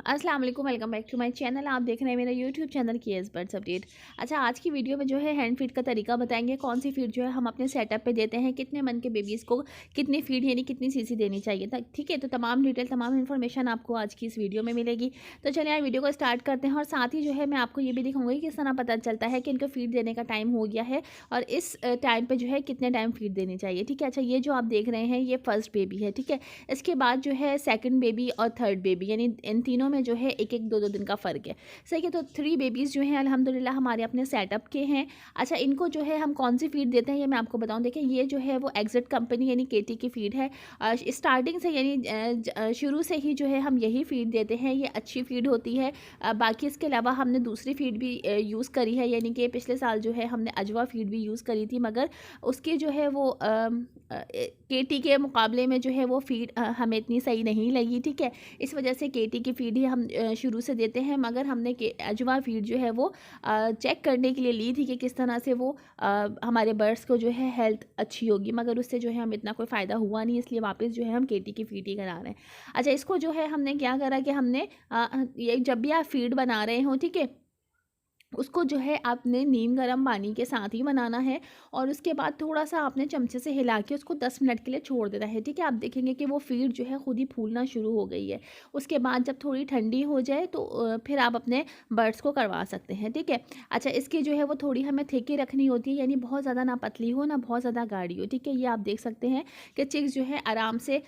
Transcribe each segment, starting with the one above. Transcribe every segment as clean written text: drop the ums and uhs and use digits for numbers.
अस्सलाम वालेकुम, welcome back to my channel. आप देख रहे हैं मेरा YouTube channel KS birds update. अच्छा, आज की वीडियो में जो है हैंड फीड का तरीका बताएंगे। कौन सी फीड जो है हम अपने सेटअप पे देते हैं, कितने मन के बेबीज़ को कितनी फीड यानी कितनी सीसी देनी चाहिए था। ठीक है, तो तमाम डिटेल तमाम इन्फॉर्मेशन आपको आज की इस वीडियो में मिलेगी। तो चलिए यार वीडियो को स्टार्ट करते हैं। और साथ ही जो है मैं आपको ये भी दिखाऊंगी किस तरह पता चलता है कि इनको फीड देने का टाइम हो गया है और इस टाइम पर जो है कितने टाइम फीड देनी चाहिए। ठीक है, अच्छा ये जो आप देख रहे हैं ये फर्स्ट बेबी है। ठीक है, इसके बाद जो है सेकंड बेबी और थर्ड बेबी यानी इन तीनों में जो है एक एक दो दो दिन का फ़र्क है। सही है, तो 3 बेबीज़ जो हैं अल्हम्दुलिल्लाह हमारे अपने सेटअप के हैं। अच्छा, इनको जो है हम कौन सी फ़ीड देते हैं ये मैं आपको बताऊँ। देखिए, ये जो है वो एग्जिट कंपनी यानी केटी की फ़ीड है। स्टार्टिंग से यानी शुरू से ही जो है हम यही फ़ीड देते हैं। ये अच्छी फ़ीड होती है। बाकी इसके अलावा हमने दूसरी फ़ीड भी यूज़ करी है, यानी कि पिछले साल जो है हमने अजवा फ़ीड भी यूज़ करी थी, मगर उसके जो है वो केटी के मुकाबले में जो है वो फ़ीड हमें इतनी सही नहीं लगी। ठीक है, इस वजह से केटी की फ़ीड ही हम शुरू से देते हैं। मगर हमने अजवा फीड जो है वो चेक करने के लिए ली थी कि किस तरह से वो हमारे बर्ड्स को जो है हेल्थ अच्छी होगी, मगर उससे जो है हमें इतना कोई फ़ायदा हुआ नहीं, इसलिए वापस जो है हम केटी की फीड ही करा रहे हैं। अच्छा, इसको जो है हमने क्या करा कि हमने ये जब भी आप फीड बना रहे हो, ठीक है, उसको जो है आपने नीम गर्म पानी के साथ ही बनाना है और उसके बाद थोड़ा सा आपने चमचे से हिला के उसको 10 मिनट के लिए छोड़ देना है। ठीक है, आप देखेंगे कि वो फीड जो है खुद ही फूलना शुरू हो गई है। उसके बाद जब थोड़ी ठंडी हो जाए तो फिर आप अपने बर्ड्स को करवा सकते हैं। ठीक है, अच्छा इसकी जो है वो थोड़ी हमें थिक ही रखनी होती है, यानी बहुत ज़्यादा ना पतली हो ना बहुत ज़्यादा गाढ़ी हो। ठीक है, ये आप देख सकते हैं कि चिक्स जो है आराम से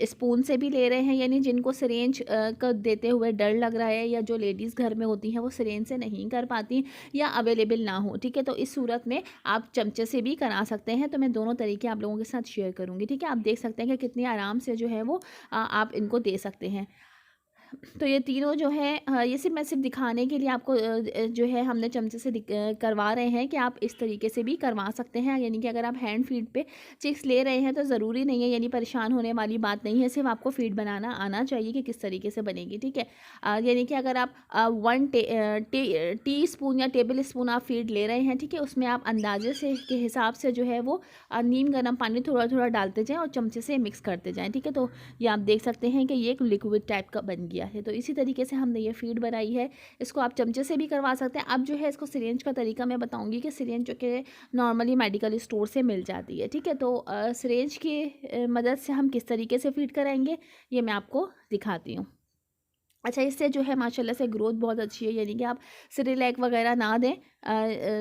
स्पून से भी ले रहे हैं, यानी जिनको सिरेंज का देते हुए डर लग रहा है या जो लेडीज़ घर में होती हैं वो सिरेंज से नहीं कर पाती या अवेलेबल ना हो। ठीक है, तो इस सूरत में आप चमचे से भी करा सकते हैं। तो मैं दोनों तरीके आप लोगों के साथ शेयर करूंगी। ठीक है, आप देख सकते हैं कि कितनी आराम से जो है वो आप इनको दे सकते हैं। तो ये तीनों जो है ये सिर्फ मैं सिर्फ दिखाने के लिए आपको जो है हमने चमचे से करवा रहे हैं कि आप इस तरीके से भी करवा सकते हैं। यानी कि अगर आप हैंड फीड पे चिक्स ले रहे हैं तो ज़रूरी नहीं है, यानी परेशान होने वाली बात नहीं है, सिर्फ आपको फीड बनाना आना चाहिए कि किस तरीके से बनेगी। ठीक है, यानी कि अगर आप 1 टी स्पून या टेबल स्पून आप फीड ले रहे हैं, ठीक है, उसमें आप अंदाजे से के हिसाब से जो है वो नीम गर्म पानी थोड़ा थोड़ा डालते जाएँ और चमचे से मिक्स करते जाएँ। ठीक है, तो ये आप देख सकते हैं कि ये एक लिक्विड टाइप का बन गया है। तो इसी तरीके से हमने ये फीड बनाई है। इसको आप चमचे से भी करवा सकते हैं। अब जो है इसको सिरेंज का तरीका मैं बताऊंगी कि सिरेंज जो कि नॉर्मली मेडिकल स्टोर से मिल जाती है। ठीक है, तो सिरेंज की मदद से हम किस तरीके से फीड कराएंगे ये मैं आपको दिखाती हूँ। अच्छा, इससे जो है माशाल्लाह से ग्रोथ बहुत अच्छी है, यानी कि आप सिरिलैक वगैरह ना दें,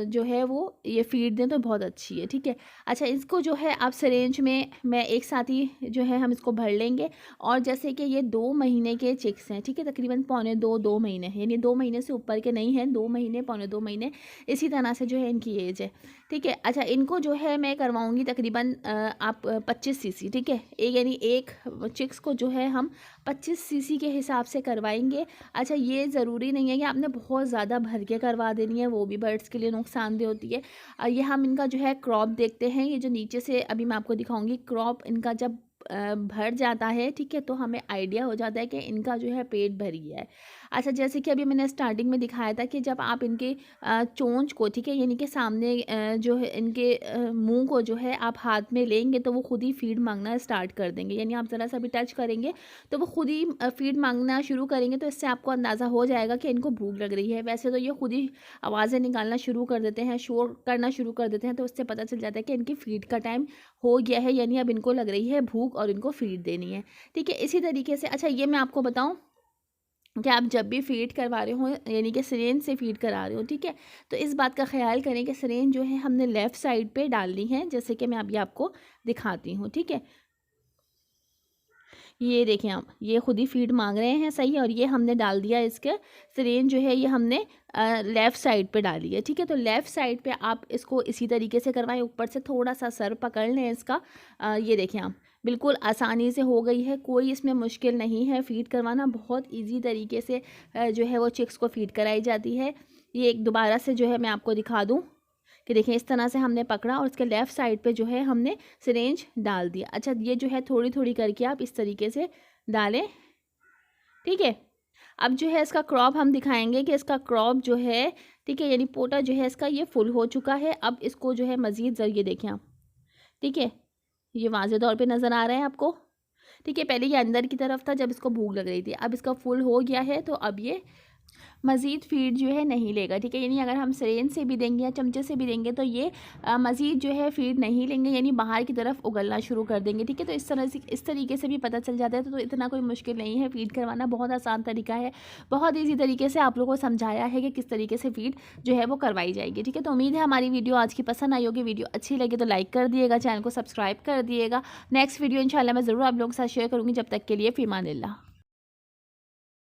जो है वो ये फीड दें तो बहुत अच्छी है। ठीक है, अच्छा इसको जो है आप सिरेंज में मैं एक साथ ही जो है हम इसको भर लेंगे। और जैसे कि ये 2 महीने के चिक्स हैं, ठीक है, तकरीबन पौने 2 महीने हैं, यानी 2 महीने से ऊपर के नहीं हैं, 2 महीने पौने 2 महीने इसी तरह से जो है इनकी एज है। ठीक है, अच्छा इनको जो है मैं करवाऊँगी तकरीबन आप 25 सीसी। ठीक है, एक यानी एक चिक्स को जो है हम 25 सीसी के हिसाब से करवाएंगे। अच्छा, ये ज़रूरी नहीं है कि आपने बहुत ज़्यादा भर के करवा देनी है, वो भी बर्ड्स के लिए नुकसानदेह होती है। ये हम इनका जो है क्रॉप देखते हैं, ये जो नीचे से अभी मैं आपको दिखाऊंगी क्रॉप इनका जब भर जाता है, ठीक है, तो हमें आइडिया हो जाता है कि इनका जो है पेट भर गया है। अच्छा, जैसे कि अभी मैंने स्टार्टिंग में दिखाया था कि जब आप इनके चोंच को, ठीक है, यानी कि सामने जो है इनके मुंह को जो है आप हाथ में लेंगे तो वो खुद ही फीड मांगना स्टार्ट कर देंगे, यानी आप ज़रा सा भी टच करेंगे तो वो खुद ही फीड मांगना शुरू करेंगे। तो इससे आपको अंदाज़ा हो जाएगा कि इनको भूख लग रही है। वैसे तो ये खुद ही आवाज़ें निकालना शुरू कर देते हैं, शोर करना शुरू कर देते हैं, तो उससे पता चल जाता है कि इनकी फीड का टाइम हो गया है, यानी अब इनको लग रही है भूख और इनको फीड देनी है। ठीक है, इसी तरीके से अच्छा ये मैं आपको बताऊँ कि आप जब भी फीड करवा रहे हो यानी कि सिरेंज से फीड करा रहे हो, ठीक है, तो इस बात का ख्याल करें कि सिरेंज जो है हमने लेफ़्ट साइड पे डालनी है, जैसे कि मैं अभी आपको दिखाती हूँ। ठीक है, ये देखें आप, ये खुद ही फीड मांग रहे हैं, सही है, और ये हमने डाल दिया इसके सिरेंज जो है ये हमने लेफ़्ट साइड पे डाली है। ठीक है, तो लेफ़्ट साइड पे आप इसको इसी तरीके से करवाएं, ऊपर से थोड़ा सा सर पकड़ लें इसका। ये देखें आप, बिल्कुल आसानी से हो गई है, कोई इसमें मुश्किल नहीं है। फ़ीड करवाना बहुत ईजी तरीके से जो है वो चिक्स को फ़ीड कराई जाती है। ये एक दोबारा से जो है मैं आपको दिखा दूँ कि देखिए इस तरह से हमने पकड़ा और इसके लेफ़्ट साइड पे जो है हमने सिरेंज डाल दिया। अच्छा, ये जो है थोड़ी थोड़ी करके आप इस तरीके से डालें। ठीक है, अब जो है इसका क्रॉप हम दिखाएंगे कि इसका क्रॉप जो है, ठीक है, यानी पोटा जो है इसका ये फुल हो चुका है। अब इसको जो है मज़ीद जरिए देखें आप, ठीक है, ये वाज़े तौर पे नज़र आ रहा है आपको ठीक है। पहले ये अंदर की तरफ था जब इसको भूख लग रही थी, अब इसका फुल हो गया है तो अब ये मज़ीद फीड जो है नहीं लेगा, ठीक है। यानी अगर हम सिरेंज से भी देंगे या चमचे से भी देंगे तो ये मज़ीद जो है फीड नहीं लेंगे, यानी बाहर की तरफ उगलना शुरू कर देंगे, ठीक है। तो इस तरीके से भी पता चल जाता है। तो इतना कोई मुश्किल नहीं है फीड करवाना, बहुत आसान तरीका है, बहुत ईजी तरीके से आप लोगों को समझाया है कि किस तरीके से फीड जो है वो करवाई जाएगी, ठीक है। तो उम्मीद है हमारी वीडियो आज की पसंद आई होगी। वीडियो अच्छी लगी तो लाइक कर दिएगा, चैनल को सब्सक्राइब कर दिएगा। नेक्स्ट वीडियो इंशाल्लाह मैं ज़रूर आप लोगों के साथ शेयर करूँगी। जब तक के लिए फ़ी अमानिल्लाह।